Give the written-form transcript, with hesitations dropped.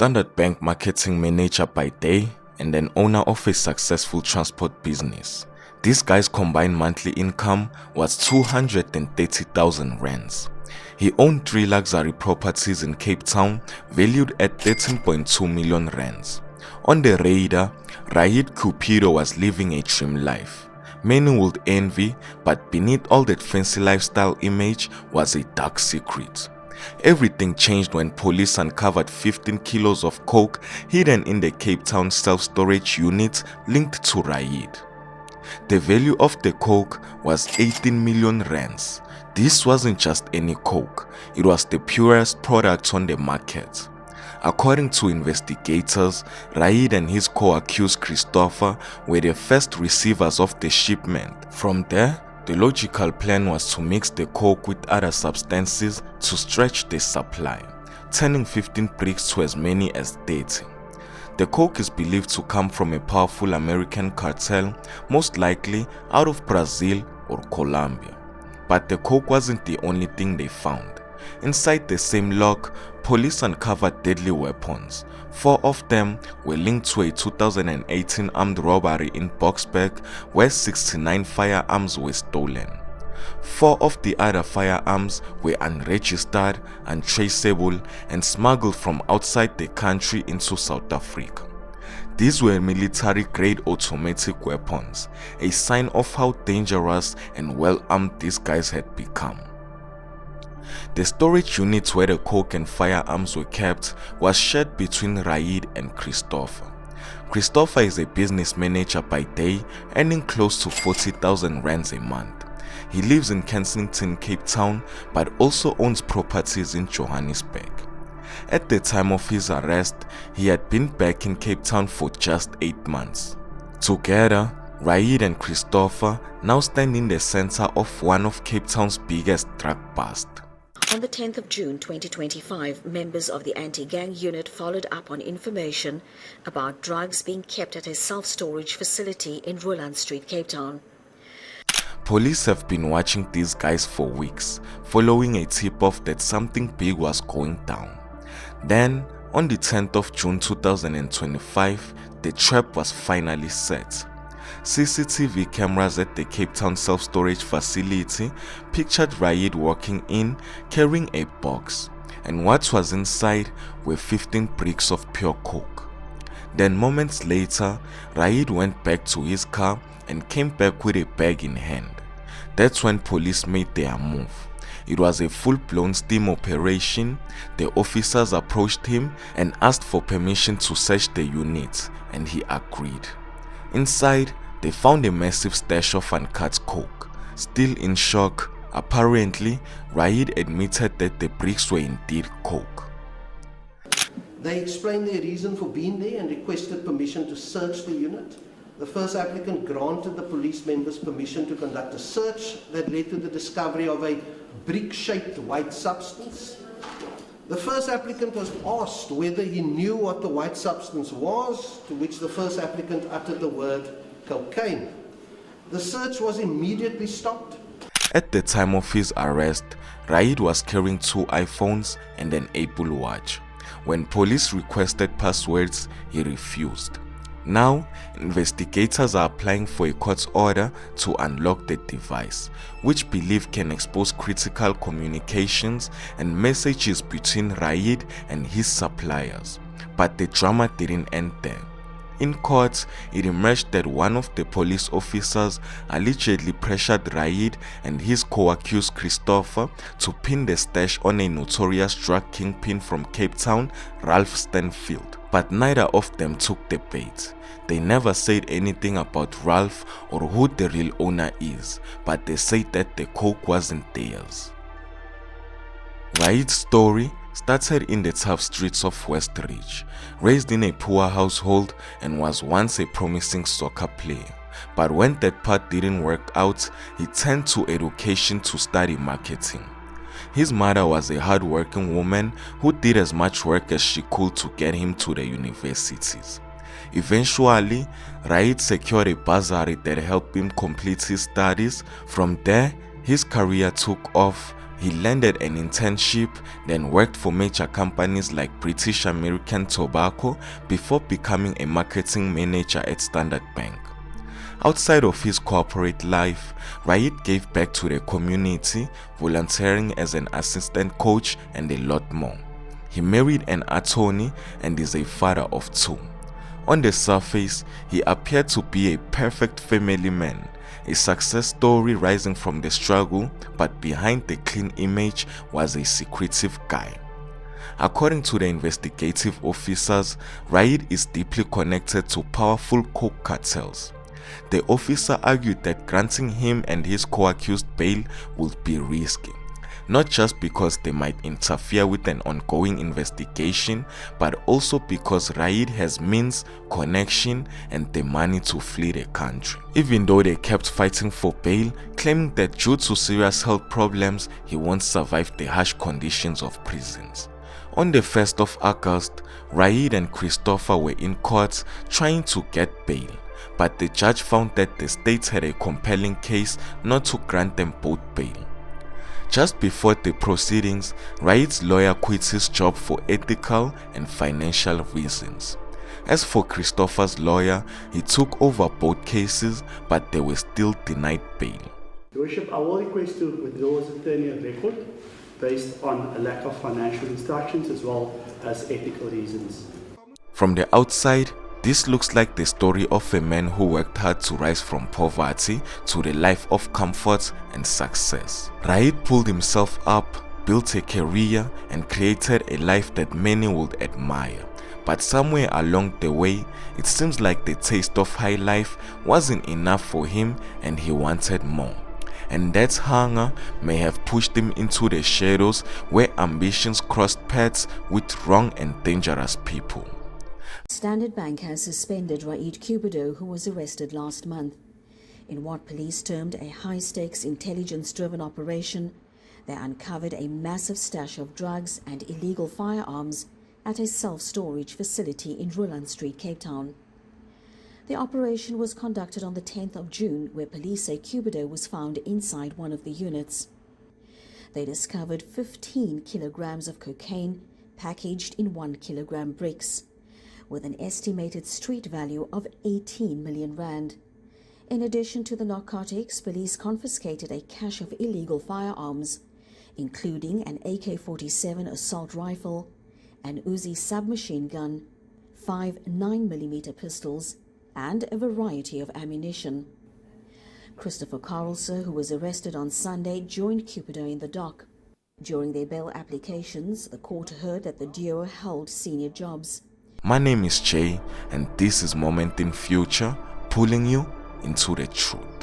Standard Bank marketing manager by day and an owner of a successful transport business. This guy's combined monthly income was 230,000 rands. He owned 3 luxury properties in Cape Town valued at 13.2 million rands. On the radar, Raid Cupido was living a dream life. Many would envy, but beneath all that fancy lifestyle image was a dark secret. Everything changed when police uncovered 15 kilos of coke hidden in the Cape Town self-storage unit linked to Raid. The value of the coke was 18 million rands. This wasn't just any coke, it was the purest product on the market. According to investigators, Raid and his co-accused Christopher were the first receivers of the shipment. From there, the logical plan was to mix the coke with other substances to stretch the supply, turning 15 bricks to as many as 30. The coke is believed to come from a powerful American cartel, most likely out of Brazil or Colombia. But the coke wasn't the only thing they found. Inside the same lock, police uncovered deadly weapons. 4 of them were linked to a 2018 armed robbery in Boksburg where 69 firearms were stolen. 4 of the other firearms were unregistered, untraceable, and smuggled from outside the country into South Africa. These were military-grade automatic weapons, a sign of how dangerous and well-armed these guys had become. The storage unit where the coke and firearms were kept was shared between Raid and Christopher. Christopher is a business manager by day, earning close to 40,000 rands a month. He lives in Kensington, Cape Town, but also owns properties in Johannesburg. At the time of his arrest, he had been back in Cape Town for just 8 months. Together, Raid and Christopher now stand in the center of one of Cape Town's biggest drug busts. On the 10th of June 2025, members of the anti-gang unit followed up on information about drugs being kept at a self-storage facility in Roland Street, Cape Town. Police have been watching these guys for weeks, following a tip-off that something big was going down. Then, on the 10th of June 2025, the trap was finally set. CCTV cameras at the Cape Town self-storage facility pictured Raid walking in carrying a box, and what was inside were 15 bricks of pure coke. Then moments later, Raid went back to his car and came back with a bag in hand. That's when police made their move. It was a full-blown sting operation. The officers approached him and asked for permission to search the unit, and he agreed. Inside, they found a massive stash of uncut coke. Still in shock, apparently, Raid admitted that the bricks were indeed coke. They explained their reason for being there and requested permission to search the unit. The first applicant granted the police members permission to conduct a search that led to the discovery of a brick-shaped white substance. The first applicant was asked whether he knew what the white substance was, to which the first applicant uttered the word cocaine. The search was immediately stopped. At the time of his arrest, Raid was carrying 2 iPhones and an Apple Watch. When police requested passwords, he refused. Now, investigators are applying for a court order to unlock the device, which believe can expose critical communications and messages between Raid and his suppliers. But the drama didn't end there. In court, it emerged that one of the police officers allegedly pressured Raid and his co-accused Christopher to pin the stash on a notorious drug kingpin from Cape Town, Ralph Stanfield. But neither of them took the bait. They never said anything about Ralph or who the real owner is, but they said that the coke wasn't theirs. Raid's story started in the tough streets of Westridge. Raised in a poor household and was once a promising soccer player. But when that part didn't work out, he turned to education to study marketing. His mother was a hard-working woman who did as much work as she could to get him to the universities. Eventually, Raid secured a bursary that helped him complete his studies. From there, his career took off He landed an internship, then worked for major companies like British American Tobacco before becoming a marketing manager at Standard Bank. Outside of his corporate life, Raid gave back to the community, volunteering as an assistant coach and a lot more. He married an attorney and is a father of 2. On the surface, he appeared to be a perfect family man, a success story rising from the struggle, but behind the clean image was a secretive guy. According to the investigative officers, Raid is deeply connected to powerful coke cartels. The officer argued that granting him and his co-accused bail would be risky, not just because they might interfere with an ongoing investigation, but also because Raid has means, connection, and the money to flee the country. Even though they kept fighting for bail, claiming that due to serious health problems, he won't survive the harsh conditions of prisons. On the 1st of August, Raid and Christopher were in court trying to get bail, but the judge found that the state had a compelling case not to grant them both bail. Just before the proceedings, Raid's lawyer quit his job for ethical and financial reasons. As for Christopher's lawyer, he took over both cases, but they were still denied bail. Your Worship, I will request to withdraw his attorney of record based on a lack of financial instructions as well as ethical reasons. From the outside, this looks like the story of a man who worked hard to rise from poverty to the life of comfort and success. Raid pulled himself up, built a career, and created a life that many would admire. But somewhere along the way, it seems like the taste of high life wasn't enough for him and he wanted more. And that hunger may have pushed him into the shadows where ambitions crossed paths with wrong and dangerous people. Standard Bank has suspended Raid Cupido, who was arrested last month. In what police termed a high-stakes intelligence-driven operation, they uncovered a massive stash of drugs and illegal firearms at a self-storage facility in Roland Street, Cape Town. The operation was conducted on the 10th of June, where police say Cupido was found inside one of the units. They discovered 15 kilograms of cocaine packaged in 1 kilogram bricks, with an estimated street value of 18 million rand. In addition to the narcotics, police confiscated a cache of illegal firearms, including an AK-47 assault rifle, an Uzi submachine gun, 5 9mm pistols, and a variety of ammunition. Christopher Carlser, who was arrested on Sunday, joined Cupido in the dock. During their bail applications, the court heard that the duo held senior jobs. My name is Jay, and this is Moment in Future, pulling you into the truth.